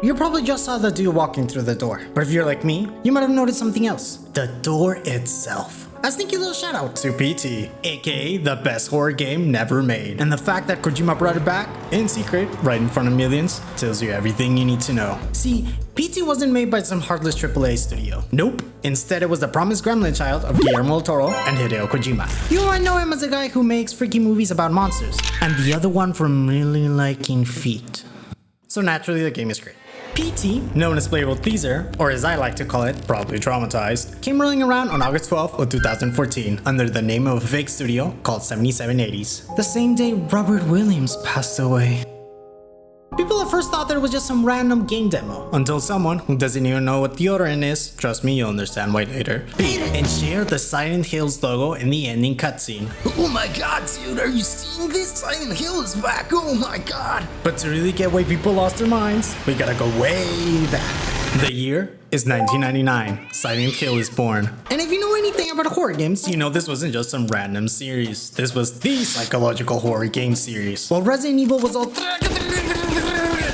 you probably just saw the dude walking through the door. But if you're like me, you might have noticed something else. The door itself. A sneaky little shout out to PT, aka the best horror game never made. And the fact that Kojima brought it back, in secret, right in front of millions, tells you everything you need to know. See, PT wasn't made by some heartless AAA studio. Nope. Instead, it was the promised gremlin child of Guillermo Toro and Hideo Kojima. You might know him as a guy who makes freaky movies about monsters, and the other one from really liking feet. So naturally, the game is great. PT, known as Playable Teaser, or as I like to call it, probably traumatized, came rolling around on August 12th of 2014 under the name of a fake studio called 7780s, the same day Robert Williams passed away. People at first thought that it was just some random game demo, until someone who doesn't even know what deodorant is, trust me, you'll understand why later, and shared the Silent Hills logo in the ending cutscene. Oh my god, dude, are you seeing this? Silent Hill is back, oh my god! But to really get why people lost their minds, we gotta go way back. The year is 1999. Silent Hill is born. And if you know anything about horror games, you know this wasn't just some random series. This was the psychological horror game series. While Resident Evil was all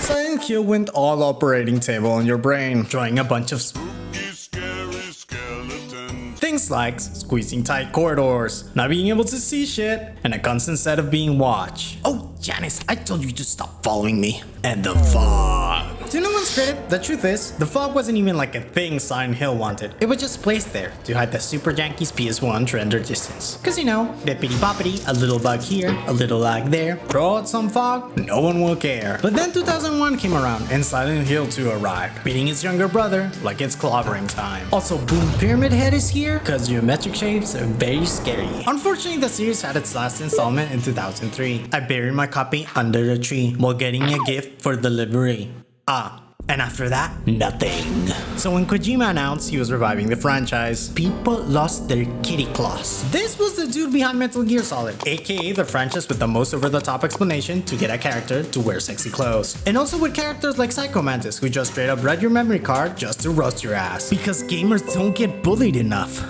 Silent Hill went all operating table on your brain, drawing a bunch of Scary skeletons. things like squeezing tight corridors, not being able to see shit, and a constant set of being watched. Oh, Janice, I told you to stop following me. And the fog. To no one's credit, the truth is, the fog wasn't even like a thing Silent Hill wanted. It was just placed there to hide the super janky's PS1 to render distance. Cause you know, bippity boppity, a little bug here, a little lag there, throw out some fog, no one will care. But then 2001 came around and Silent Hill 2 arrived, beating its younger brother like it's clobbering time. Also, Boom Pyramid Head is here, cause geometric shapes are very scary. Unfortunately, the series had its last installment in 2003. I buried my copy under the tree while getting a gift for delivery. And after that, nothing. So when Kojima announced he was reviving the franchise, people lost their kitty claws. This was the dude behind Metal Gear Solid, aka the franchise with the most over-the-top explanation to get a character to wear sexy clothes. And also with characters like Psycho Mantis, who just straight up read your memory card just to roast your ass. Because gamers don't get bullied enough.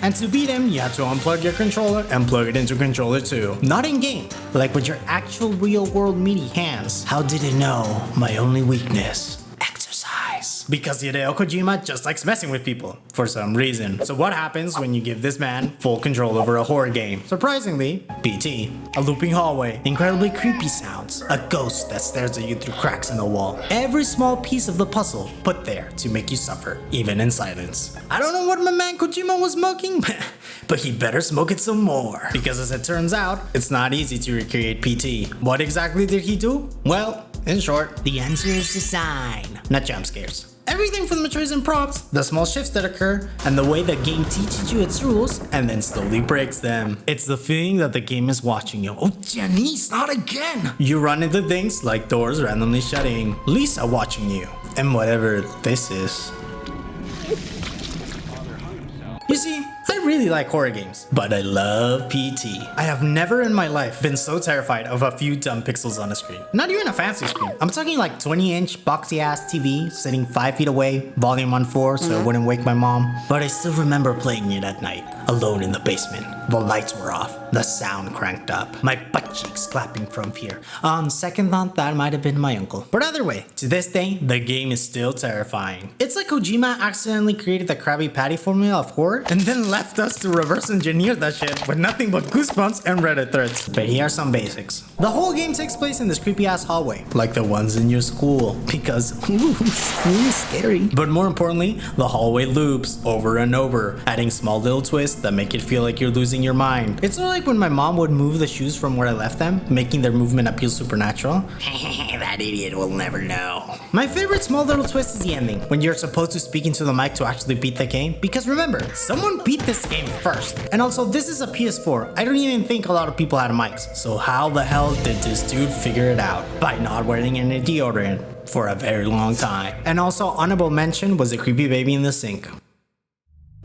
And to beat him, you have to unplug your controller and plug it into controller 2. Not in game, like with your actual real world meaty hands. How did it know my only weakness? Exercise. Because Hideo Kojima just likes messing with people, for some reason. So what happens when you give this man full control over a horror game? Surprisingly, PT. A looping hallway, incredibly creepy sounds, a ghost that stares at you through cracks in the wall. Every small piece of the puzzle put there to make you suffer, even in silence. I don't know what my man Kojima was smoking, but he better smoke it some more. Because as it turns out, it's not easy to recreate PT. What exactly did he do? Well, in short, the answer is design, not jump scares. Everything from the choice and props, the small shifts that occur, and the way the game teaches you its rules and then slowly breaks them. It's the feeling that the game is watching you. Oh, Janice, not again! You run into things like doors randomly shutting, Lisa watching you, and whatever this is. You see, I really like horror games, but I love PT. I have never in my life been so terrified of a few dumb pixels on a screen. Not even a fancy screen. I'm talking like 20-inch boxy ass TV sitting 5 feet away, volume on 4 so it wouldn't wake my mom. But I still remember playing it at night, alone in the basement. The lights were off, the sound cranked up, my butt cheeks clapping from fear. On second thought, that might have been my uncle. But either way, to this day, the game is still terrifying. It's like Kojima accidentally created the Krabby Patty formula of horror and then left us to reverse engineer that shit with nothing but goosebumps and Reddit threads. But here are some basics. The whole game takes place in this creepy ass hallway, like the ones in your school, because ooh, school is scary. But more importantly, the hallway loops over and over, adding small little twists that make it feel like you're losing your mind. It's not like when my mom would move the shoes from where I left them, making their movement appeal supernatural. That idiot will never know. My favorite small little twist is the ending, when you're supposed to speak into the mic to actually beat the game, because remember, someone beat this game first. And also, this is a PS4. I don't even think a lot of people had mics, so how the hell did this dude figure it out? By not wearing any deodorant for a very long time. And also, honorable mention was the creepy baby in the sink.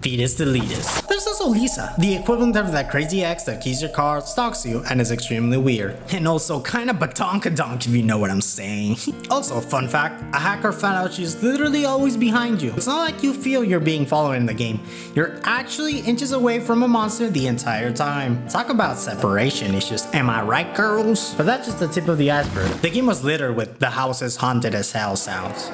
Fetus deletus. There's also Lisa, the equivalent of that crazy ex that keys your car, stalks you, and is extremely weird. And also kinda batonkadonk if you know what I'm saying. Also, fun fact, a hacker found out she's literally always behind you. It's not like you feel you're being followed in the game. You're actually inches away from a monster the entire time. Talk about separation issues, am I right, girls? But that's just the tip of the iceberg. The game was littered with the house is haunted as hell sounds.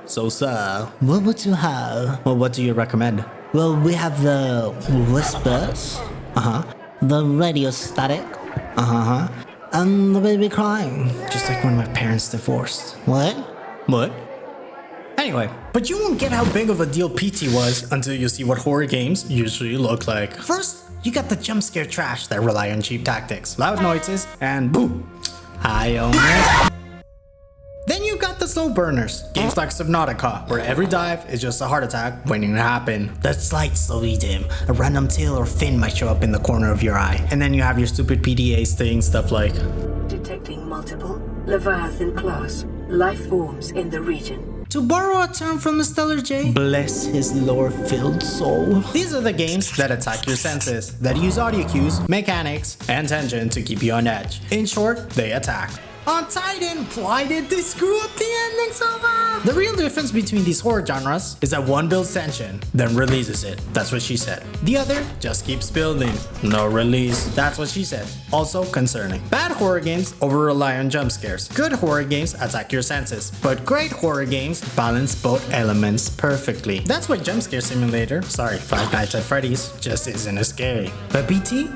So, sir, what would you have? Well, what do you recommend? Well, we have the whispers, the radio static, and the baby crying. Just like when my parents divorced. What? What? Anyway, but you won't get how big of a deal PT was until you see what horror games usually look like. First, you got the jump scare trash that rely on cheap tactics, loud noises, and boom, high owners. Then you got the slow burners, games like Subnautica, where every dive is just a heart attack waiting to happen. The lights slowly dim, a random tail or fin might show up in the corner of your eye, and then you have your stupid PDA saying stuff like, detecting multiple Leviathan class life forms in the region. To borrow a term from Stellar J, bless his lore-filled soul. These are the games that attack your senses, that use audio cues, mechanics, and tension to keep you on edge. In short, they attack. On Titan, why did they screw up the ending so bad? The real difference between these horror genres is that one builds tension, then releases it. That's what she said. The other just keeps building. No release. That's what she said. Also concerning. Bad horror games over-rely on jump scares. Good horror games attack your senses. But great horror games balance both elements perfectly. That's why Jump Scare Simulator, Five Nights at Freddy's, just isn't as scary. But BT?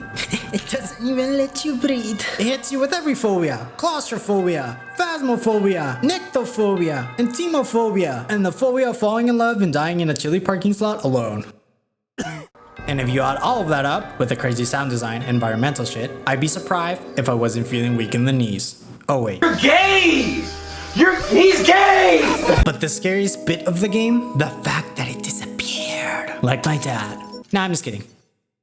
It doesn't even let you breathe. It hits you with every phobia. Claustrophobia, phasmophobia, nyctophobia, intimophobia, and the phobia of falling in love and dying in a chilly parking slot alone. And if you add all of that up with the crazy sound design and environmental shit, I'd be surprised if I wasn't feeling weak in the knees. Oh wait. You're gay! He's gay! But the scariest bit of the game? The fact that it disappeared. Like my dad. Nah, I'm just kidding.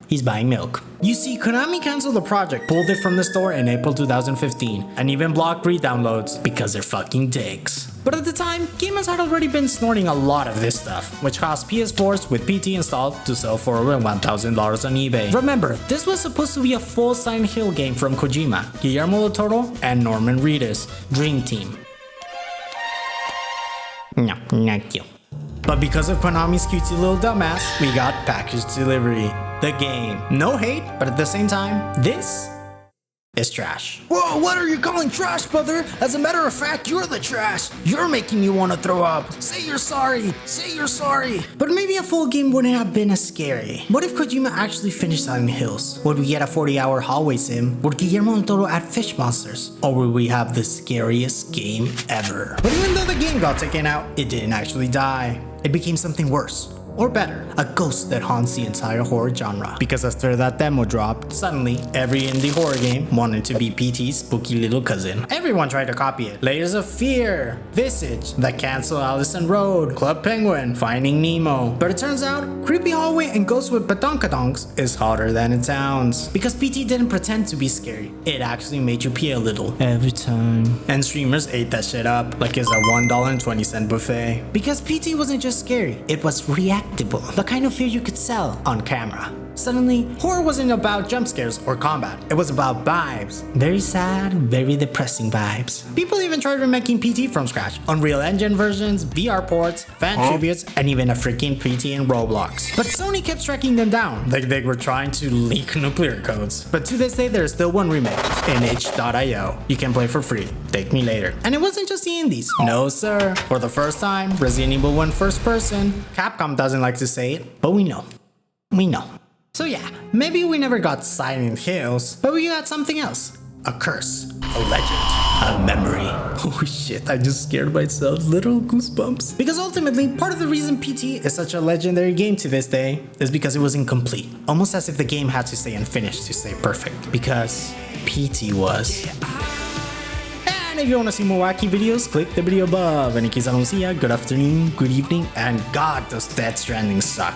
He's buying milk. You see, Konami canceled the project, pulled it from the store in April 2015, and even blocked re-downloads because they're fucking dicks. But at the time, gamers had already been snorting a lot of this stuff, which caused PS4s with PT installed to sell for over $1,000 on eBay. Remember, this was supposed to be a full Silent Hill game from Kojima, Guillermo Toro, and Norman Reedus' Dream Team. No, not you. But because of Konami's cutesy little dumbass, we got package delivery. The game. No hate, but at the same time, this is trash. Whoa, what are you calling trash, brother? As a matter of fact, you're the trash. You're making me want to throw up. Say you're sorry. Say you're sorry. But maybe a full game wouldn't have been as scary. What if Kojima actually finished Silent Hills? Would we get a 40-hour hallway sim? Would Guillermo and Toro add fish monsters? Or would we have the scariest game ever? But even though the game got taken out, it didn't actually die. It became something worse. Or better, a ghost that haunts the entire horror genre. Because after that demo dropped, suddenly every indie horror game wanted to be PT's spooky little cousin. Everyone tried to copy it. Layers of Fear, Visage, The Cancel Allison Road, Club Penguin, Finding Nemo. But it turns out, Creepy Hallway and Ghosts with Badonkadonks is hotter than it sounds. Because PT didn't pretend to be scary. It actually made you pee a little. Every time. And streamers ate that shit up like it's a $1.20 buffet. Because PT wasn't just scary, it was reactive. The kind of fear you could sell on camera. Suddenly, horror wasn't about jump scares or combat. It was about vibes. Very sad, very depressing vibes. People even tried remaking PT from scratch. Unreal Engine versions, VR ports, fan tributes, and even a freaking PT in Roblox. But Sony kept striking them down, like they were trying to leak nuclear codes. But to this day, there's still one remake, in itch.io. You can play for free. Take me later. And it wasn't just the indies. No sir. For the first time, Resident Evil went first person. Capcom doesn't like to say it, but we know. We know. So yeah, maybe we never got Silent Hills, but we got something else. A curse, a legend, a memory. Oh shit, I just scared myself, literal goosebumps. Because ultimately, part of the reason PT is such a legendary game to this day is because it was incomplete. Almost as if the game had to stay unfinished to stay perfect. Because PT was. And if you want to see more wacky videos, click the video above. And in case I don't see ya, good afternoon, good evening, and God does Death Stranding suck.